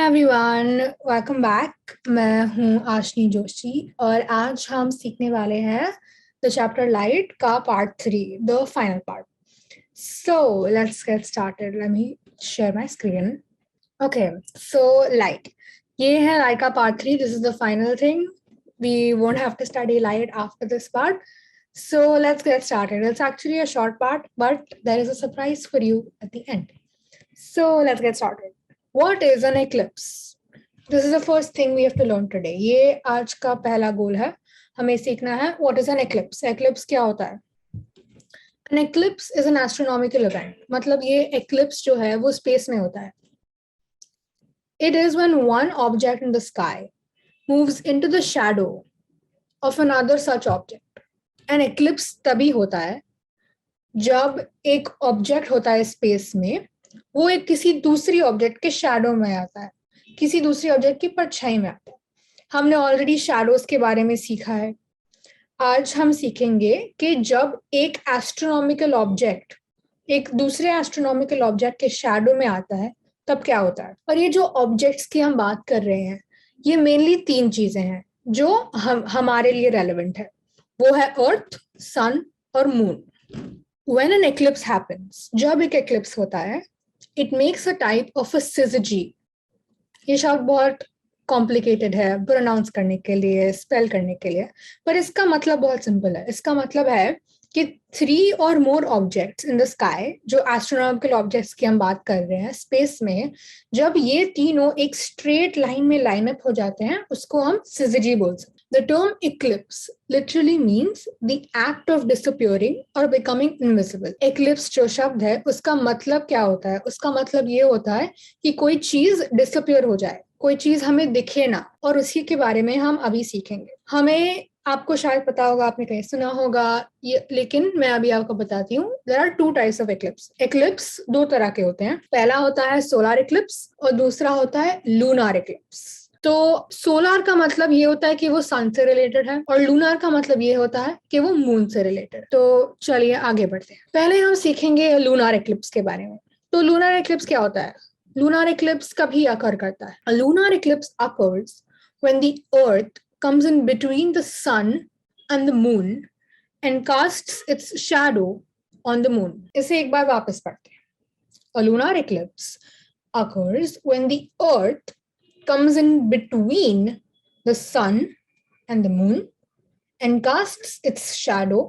Everyone, welcome back. मैं हूँ आशनी जोशी और आज हम सीखने वाले हैं द चैप्टर लाइट का part 3, the final part. So let's get started. Let me share my screen. Okay, so light, ये है लाइट का part 3। This is the final thing. We won't have to study light after this part, so let's get started. It's actually a short part, but there is a surprise for you at the end. So let's get started. What is an eclipse? This is the first thing we have to learn today. ये आज का पहला गोल है, हमें सीखना है what is an eclipse. Eclipse क्या होता है? An eclipse is an astronomical event. मतलब ये eclipse जो है वो space में होता है. It is when one object in the sky moves into the shadow of another such object. An eclipse तभी होता है जब एक ऑब्जेक्ट होता है स्पेस में, वो एक किसी दूसरी ऑब्जेक्ट के शैडो में आता है, किसी दूसरी ऑब्जेक्ट की परछाई में आता है। हमने ऑलरेडी शैडोज के बारे में सीखा है। आज हम सीखेंगे कि जब एक एस्ट्रोनॉमिकल ऑब्जेक्ट एक दूसरे एस्ट्रोनॉमिकल ऑब्जेक्ट के शैडो में आता है तब क्या होता है। और ये जो ऑब्जेक्ट्स की हम बात कर रहे हैं, ये मेनली 3 चीजें हैं जो हमारे लिए रेलेवेंट है। वो है अर्थ, सन और moon. When an eclipse happens, जब एक eclipse होता है, it makes a type of a syzygy. ये शब्द बहुत कॉम्प्लिकेटेड है प्रोनाउंस करने के लिए, स्पेल करने के लिए, पर इसका मतलब बहुत सिंपल है। इसका मतलब है कि 3 और more objects in the sky, जो एस्ट्रोनॉमिकल ऑब्जेक्ट्स की हम बात कर रहे हैं स्पेस में, जब ये तीनों एक स्ट्रेट लाइन में लाइन अप हो जाते हैं, उसको हम syzygy बोल सकते हैं। The term eclipse literally means the act of disappearing or becoming invisible. Eclipse जो शब्द है उसका मतलब क्या होता है? उसका मतलब ये होता है कि कोई चीज डिसअपियर हो जाए, कोई चीज हमें दिखे ना, और उसी के बारे में हम अभी सीखेंगे। हमें, आपको शायद पता होगा, आपने कहीं सुना होगा ये, लेकिन मैं अभी आपको बताती हूँ। There are 2 types of eclipse. Eclipse 2 तरह के होते हैं। पहला होता है सोलर इक्लिप्स और दूसरा होता है लूनार इक्लिप्स। तो सोलर का मतलब ये होता है कि वो सन से रिलेटेड है, और लूनार का मतलब ये होता है कि वो मून से रिलेटेड। तो चलिए आगे बढ़ते हैं। पहले हम सीखेंगे लूनार इक्लिप्स के बारे में। तो लूनार इक्लिप्स क्या होता है? लूनार इक्लिप्स कभी अकर करता है। Lunar Eclipse occurs when the earth comes in between the sun and the moon and casts its shadow on the moon. इसे एक बार वापस पढ़ते हैं। A lunar eclipse occurs when the earth comes in between the sun and the moon and casts its shadow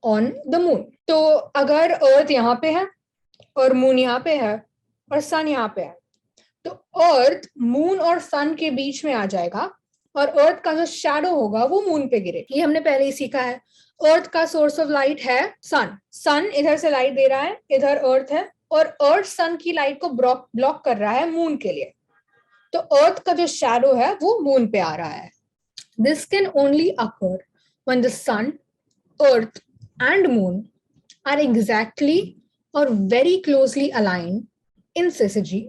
on the moon. तो अगर अर्थ यहाँ पे है और मून यहाँ पे है और सन यहाँ पे है, तो अर्थ मून और सन के बीच में आ जाएगा और अर्थ का जो शैडो होगा वो मून पे गिरे। ये हमने पहले ही सीखा है। अर्थ का सोर्स ऑफ लाइट है सन। सन इधर से लाइट दे रहा है, इधर अर्थ है, और अर्थ सन की लाइट को ब्लॉक कर रहा है मून के लिए। तो अर्थ का जो शैडो है वो मून पे आ रहा है। This can only occur when the sun, earth and moon are exactly और very closely aligned in syzygy,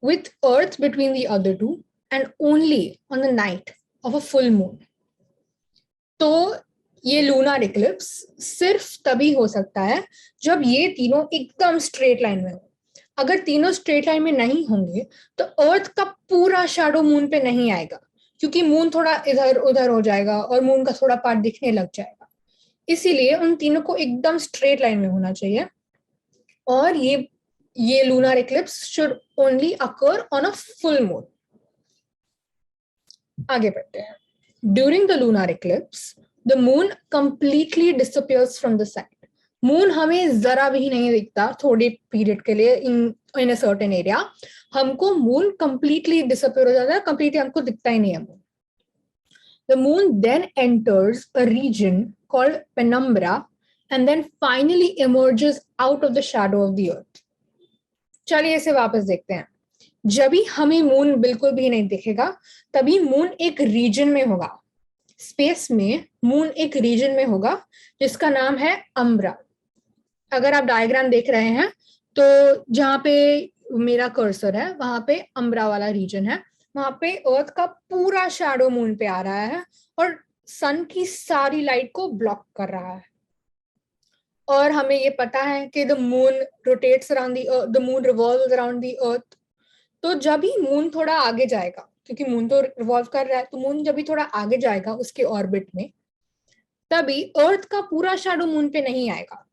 with earth between the other two, and only on the night of a full moon. तो ये lunar Eclipse सिर्फ तभी हो सकता है जब ये तीनों एकदम स्ट्रेट लाइन में हो। अगर तीनों स्ट्रेट लाइन में नहीं होंगे तो अर्थ का पूरा शैडो मून पे नहीं आएगा, क्योंकि मून थोड़ा इधर उधर हो जाएगा और मून का थोड़ा पार्ट दिखने लग जाएगा। इसीलिए उन तीनों को एकदम स्ट्रेट लाइन में होना चाहिए। और ये lunar eclipse should only occur on a full moon. आगे बढ़ते हैं। During the lunar eclipse the moon completely disappears from the side. Moon हमें जरा भी नहीं दिखता थोड़ी पीरियड के लिए इन अ सर्टेन एरिया। हमको मून कंप्लीटली डिसअपियर हो जाता है, कंप्लीटली हमको दिखता ही नहीं है moon. The moon then enters a region called penumbra and then finally emerges out of the shadow of the earth. चलिए इसे वापस देखते हैं। जब भी हमें मून बिल्कुल भी नहीं दिखेगा तभी मून एक रीजन में होगा, स्पेस में मून एक रीजन में होगा जिसका नाम है अम्ब्रा। अगर आप डायग्राम देख रहे हैं तो जहां पे मेरा कर्सर है वहां पे अम्ब्रा वाला रीजन है। वहां पे अर्थ का पूरा शैडो मून पे आ रहा है और सन की सारी लाइट को ब्लॉक कर रहा है। और हमें ये पता है कि the moon rotates around the moon revolves around the earth. तो जब ही मून थोड़ा आगे जाएगा, क्योंकि मून तो रिवॉल्व कर रहा है, तो मून जब भी थोड़ा आगे जाएगा उसके ऑर्बिट में, तभी अर्थ का पूरा शैडो मून पे नहीं आएगा,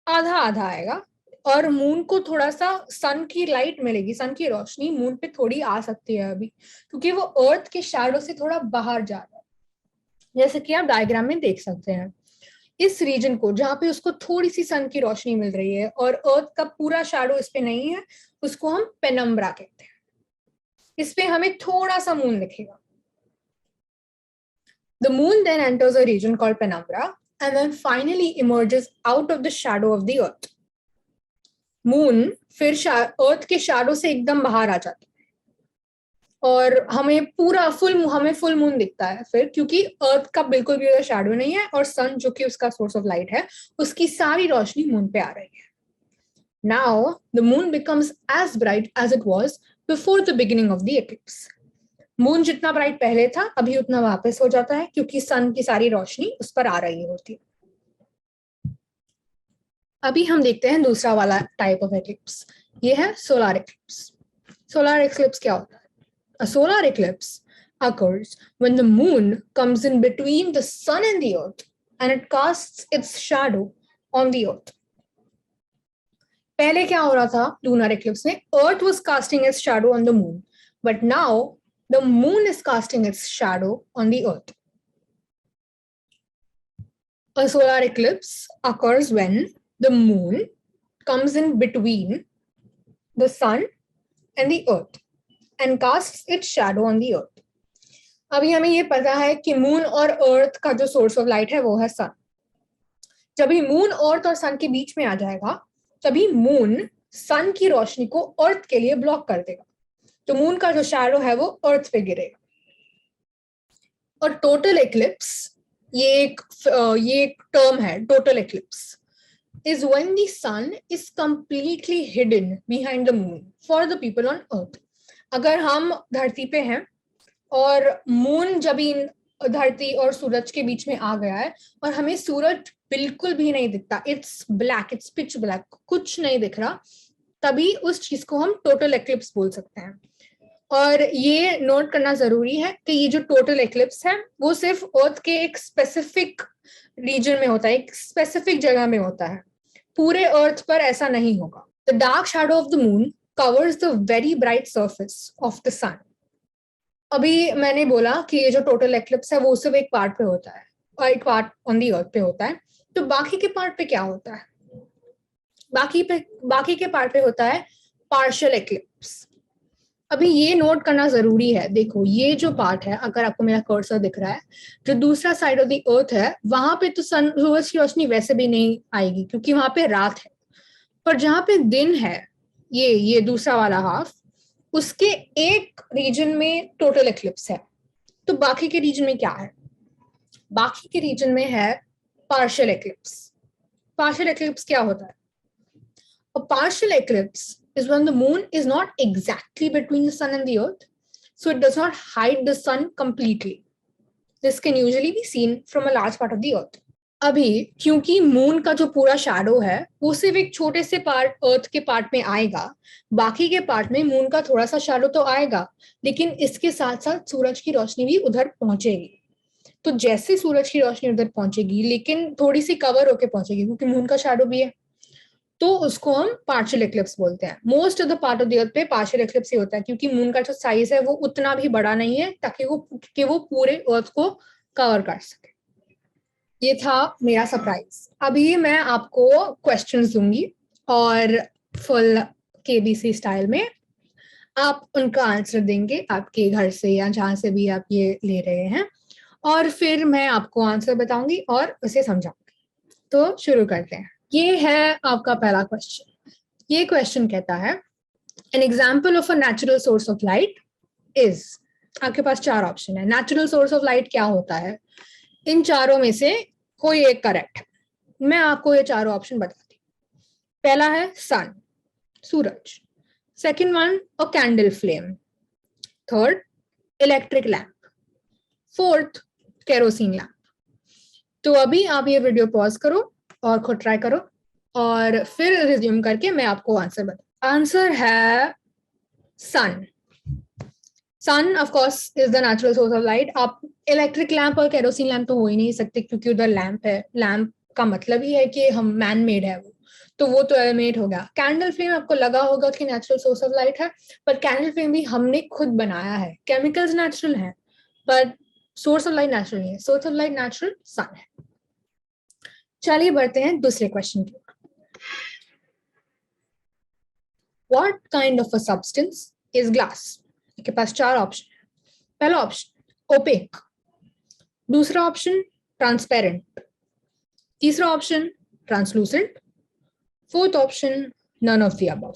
आधा आधा आएगा, और मून को थोड़ा सा सन की लाइट मिलेगी, सन की रोशनी मून पे थोड़ी आ सकती है अभी, क्योंकि वो अर्थ के शैडो से थोड़ा बाहर जा रहा है, जैसे कि आप डायग्राम में देख सकते हैं। इस रीजन को जहां पे उसको थोड़ी सी सन की रोशनी मिल रही है और अर्थ का पूरा शैडो इस पे नहीं है, उसको हम पेनम्ब्रा कहते हैं। इस पे हमें थोड़ा सा मून दिखेगा। The moon then enters a region called penumbra and then finally emerges out of the shadow of the earth. Moon फिर अर्थ के शैडो से एकदम बाहर आ जाता है और हमें फुल मून दिखता है फिर, क्योंकि अर्थ का बिल्कुल भी शैडो नहीं है और सन जो कि उसका सोर्स ऑफ लाइट है, उसकी सारी रोशनी मून पे आ रही है। Now the moon becomes as bright as it was before the beginning of the eclipse. Moon जितना ब्राइट पहले था अभी उतना वापस हो जाता है, क्योंकि सन की सारी रोशनी उस पर आ रही होती है। अभी हम देखते हैं दूसरा वाला टाइप ऑफ एक्लिप्स, ये है सोलर एक्लिप्स। सोलर एक्लिप्स क्या होता है? A solar eclipse occurs when the moon comes in between the sun and the earth and it casts its shadow on the earth. पहले क्या हो रहा था लूनर एक्लिप्स में? अर्थ was casting it's shadow on the moon, but now the moon is casting its shadow on the earth. A solar eclipse occurs when the moon comes in between the sun and the earth and casts its shadow on the earth. अभी हमें ये पता है कि moon और अर्थ का जो source of light है वो है सन। जब भी मून अर्थ और सन के बीच में आ जाएगा, तभी मून सन की रोशनी को अर्थ के लिए ब्लॉक कर देगा, तो मून का जो शैडो है वो अर्थ पे गिरेगा। और टोटल एक्लिप्स, ये एक टर्म है, total eclipse is when the sun is completely hidden behind the moon for the people on earth. अगर हम धरती पे हैं और मून जब इन धरती और सूरज के बीच में आ गया है और हमें सूरज बिल्कुल भी नहीं दिखता, it's black, it's pitch black, कुछ नहीं दिख रहा, तभी उस चीज को हम टोटल एक्लिप्स बोल सकते हैं। और ये नोट करना जरूरी है कि ये जो टोटल एक्लिप्स है वो सिर्फ अर्थ के एक स्पेसिफिक रीजन में होता है, एक स्पेसिफिक जगह में होता है, पूरे अर्थ पर ऐसा नहीं होगा। The dark shadow of the moon covers the very bright surface of the sun. अभी मैंने बोला कि ये जो टोटल एक्लिप्स है वो सिर्फ एक पार्ट पे होता है और एक पार्ट ऑन दी अर्थ पे होता है, तो बाकी के पार्ट पे क्या होता है? बाकी के पार्ट पे होता है पार्शियल एक्लिप्स। अभी ये नोट करना जरूरी है, देखो ये जो पार्ट है, अगर आपको मेरा कर्सर दिख रहा है, जो दूसरा साइड ऑफ द अर्थ है वहां पे तो सूरज की रोशनी वैसे भी नहीं आएगी क्योंकि वहां पे रात है, पर जहां पे दिन है, ये दूसरा वाला हाफ, उसके एक रीजन में टोटल एक्लिप्स है। तो बाकी के रीजन में क्या है? बाकी के रीजन में है पार्शियल एक्लिप्स। पार्शियल एक्लिप्स क्या होता है? A partial eclipse is when the moon is not exactly between the sun and the earth, so it does not hide the sun completely. This can usually be seen from a large part of the earth. अभी क्योंकि moon का जो पूरा shadow है वो सिर्फ एक छोटे से पार्ट अर्थ के पार्ट में आएगा, बाकी के पार्ट में मून का थोड़ा सा शैडो तो आएगा, लेकिन इसके साथ साथ सूरज की रोशनी भी उधर पहुंचेगी। तो जैसे सूरज की रोशनी उधर पहुंचेगी लेकिन थोड़ी सी कवर होके पहुंचेगी क्योंकि मून का शैडो भी है, तो उसको हम पार्शियल एक्लिप्स बोलते हैं। Most of the part of the earth पे पार्शियल एक्लिप्स ही होता है क्योंकि मून का जो साइज है वो उतना भी बड़ा नहीं है ताकि वो पूरे अर्थ को कवर कर सके। ये था मेरा सरप्राइज। अभी मैं आपको क्वेश्चंस दूंगी और फुल केबीसी स्टाइल में आप उनका आंसर देंगे आपके घर से या जहां से भी आप ये ले रहे हैं, और फिर मैं आपको आंसर बताऊंगी और उसे समझाऊंगी। तो शुरू करते हैं। ये है आपका पहला क्वेश्चन। ये क्वेश्चन कहता है an example of a natural source of light is, आपके पास चार ऑप्शन है। नेचुरल सोर्स ऑफ लाइट क्या होता है? इन चारों में से कोई एक करेक्ट है। मैं आपको ये चारों ऑप्शन बताती हूँ। पहला है सन, सूरज। Second one a candle flame. Third electric lamp. Fourth kerosene lamp. तो अभी आप ये वीडियो पॉज करो और खुद ट्राई करो और फिर रिज्यूम करके मैं आपको आंसर बताऊं। आंसर है sun. Sun of course is the natural source of light. आप इलेक्ट्रिक लैंप और केरोसिन लैंप तो हो ही नहीं सकते क्योंकि उधर लैंप है. लैंप का मतलब ही है कि हम मैन मेड है तो वो तो एलिमिनेट हो गया. कैंडल फ्लेम आपको लगा होगा कि नेचुरल सोर्स ऑफ लाइट है, पर कैंडल फ्लेम भी हमने खुद बनाया है. केमिकल्स नेचुरल हैं पर सोर्स ऑफ लाइट नेचुरल नहीं है. सोर्स ऑफ लाइट नेचुरल सन है. चलिए बढ़ते हैं दूसरे क्वेश्चन की. What kind of a substance is glass? आपके पास 4 ऑप्शन है. पहला ऑप्शन ओपेक, दूसरा ऑप्शन ट्रांसपेरेंट, तीसरा option translucent, fourth option none of the above.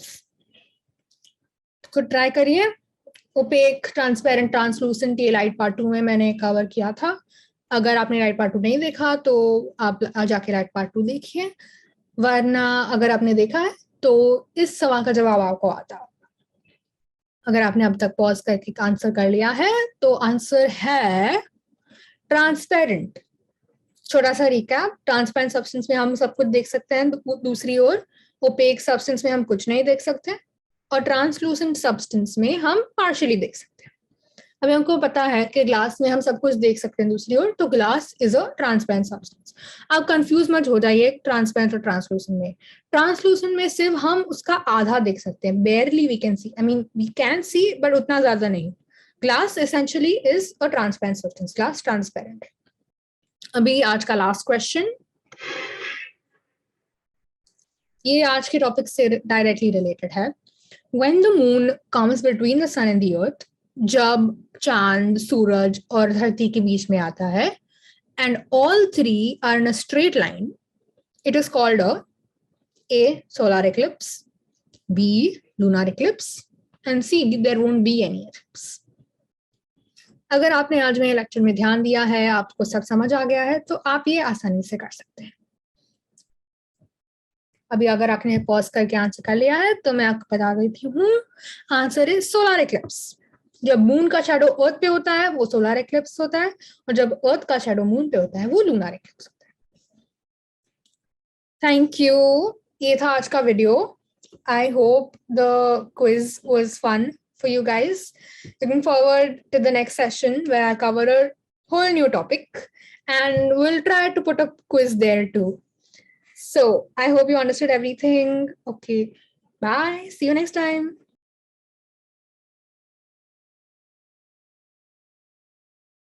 खुद ट्राई करिए. ओपेक, ट्रांसपेरेंट, ट्रांसलूसेंट ये लाइट पार्ट 2 में मैंने कवर किया था. अगर आपने लाइट पार्ट 2 नहीं देखा तो आप जाके लाइट पार्ट 2 देखिए, वरना अगर आपने देखा है तो इस सवाल का जवाब आपको आता है. अगर आपने अब तक पॉज करके आंसर कर लिया है तो आंसर है ट्रांसपेरेंट. छोटा सा रिकैप. ट्रांसपेरेंट सब्सटेंस में हम सब कुछ देख सकते हैं दूसरी ओर. ओपेक सब्सटेंस में हम कुछ नहीं देख सकते और ट्रांसलूसेंट सब्सटेंस में हम पार्शियली देख सकते हैं. अभी हमको पता है कि ग्लास में हम सब कुछ देख सकते हैं दूसरी ओर, तो glass is a transparent substance. आप कंफ्यूज मत हो जाइए ट्रांसपेरेंट और ट्रांसलूसेंट में. ट्रांसलूसेंट में सिर्फ हम उसका आधा देख सकते हैं. Barely we can see, I mean we can see but उतना ज्यादा नहीं. Glass essentially is a transparent substance. Glass transparent. अभी आज का लास्ट क्वेश्चन, ये आज के टॉपिक से डायरेक्टली रिलेटेड है. When the moon comes between the sun and the earth, जब चांद, सूरज और धरती के बीच में आता है, and all three are in a straight line, it is called a solar eclipse, B lunar eclipse, and C there won't be any eclipse. अगर आपने आज मेरे लेक्चर में ध्यान दिया है, आपको सब समझ आ गया है, तो आप ये आसानी से कर सकते हैं. अभी अगर आपने पॉज करके आंसर कर लिया है तो मैं आपको बता देती हूँ. Answer is solar eclipse. जब मून का शैडो अर्थ पे होता है वो सोलर एक्लिप्स होता है, और जब अर्थ का शैडो मून पे होता है वो लूनर एक्लिप्स होता है. Thank you. ये था आज का video. I hope the quiz was fun for you guys. Looking forward to the next session where I cover a whole new topic and we'll try to put a quiz there too. So I hope you understood everything. Okay, bye. See you next time.